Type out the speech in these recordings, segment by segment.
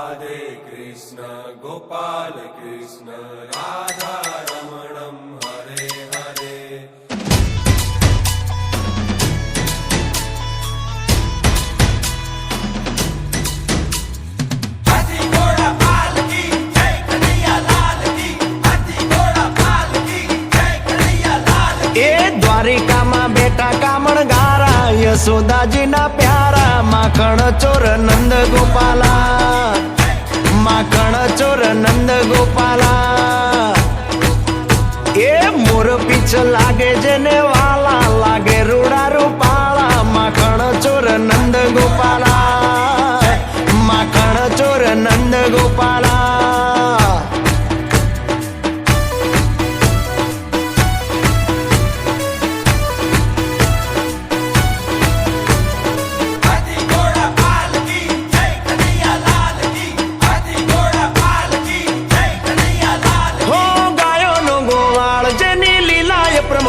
राधे कृष्ण गोपाल कृष्ण राधा रमणं हरे हरे। द्वारिका में बेटा कामण गारा यशोदाजी ना प्यारा माखण चोर नंद गोपाला, माखण चोर नंद गोपाला। ए मोर पीछ लागे जेने वाला लागे रूड़ा रूपाला, माखण चोर नंद गोपाला, माखण चोर नंद गोपाला।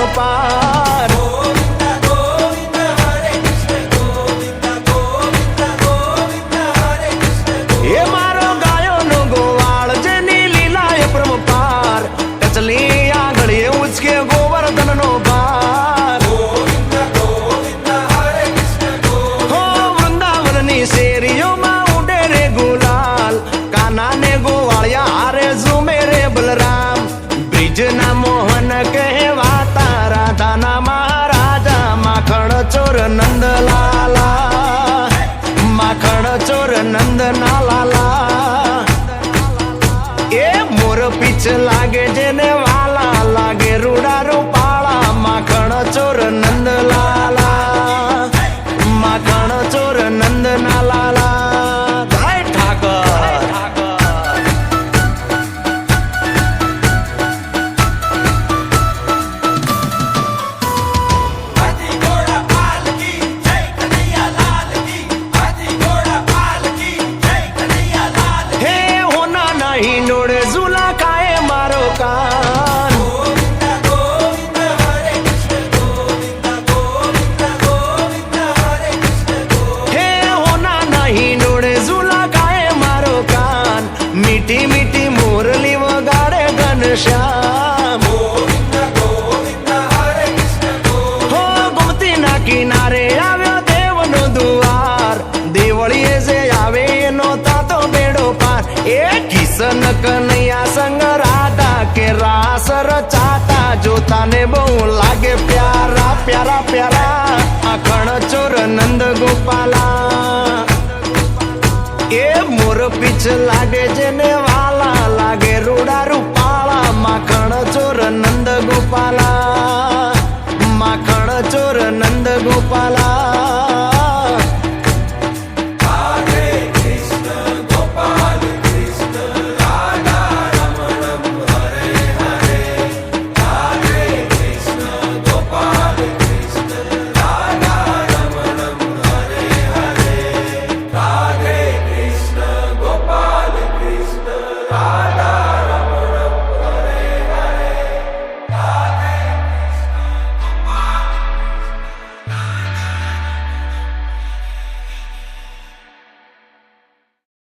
पार गोविंद गोविंद हरे कृष्ण गोविंद गोविंद गोविंद हरे कृष्ण। हे मारो गायो नो गोवाल जेनी लीलाए प्रम पार टचली आंगळीए उचके गोवर्धन नो पार। गोविंद गोविंद हरे कृष्ण गोविंद। हो वृंदावन नी शेरियों में उड़े रे गुलाल, काना ने गोवालिया हारे झूमे रे बलराम। ब्रिज ना मोहन कहवाता राधा ना महाराजा, माखण चोर नंद लाला, माखण चोर नंद ना लाला। ए मोर पीछ लागे जेने वाला लागे रूड़ा रूपाला, माखण चोर नंद लाला, माखण चोर नंद ना लाला। जय ठाकर। नोड़े झूला खाए मारो कान। गोविंद गोविंद हरे कृष्ण गोविंद गोविंद गोविंद हरे कृष्ण गोविंद। हे होना नहीं नोड़े झूला खाए मारो कान, मीठी मीठी मुरली वगाड़े घनश्याम। गोविंद गोविंद हरे कृष्ण गोविंद। हो गोमती ना किनारे આવ્યો દેવનો દ્વાર, દેવળીએ જે આવે એનો તાતો બેડો પાર। એ કિશન કનૈયા સંગ રાધા કે રાસ રચાતા, જોતા ને બહુ લાગે પ્યારા પ્યારા પ્યારા, માખણ ચોર નંદ ગોપાલા। એ મોર પીછ લાગે જેને વાલા લાગે રૂડા રૂપાળા, માખણ ચોર નંદ ગોપાલા, માખણ ચોર નંદ ગોપાલા।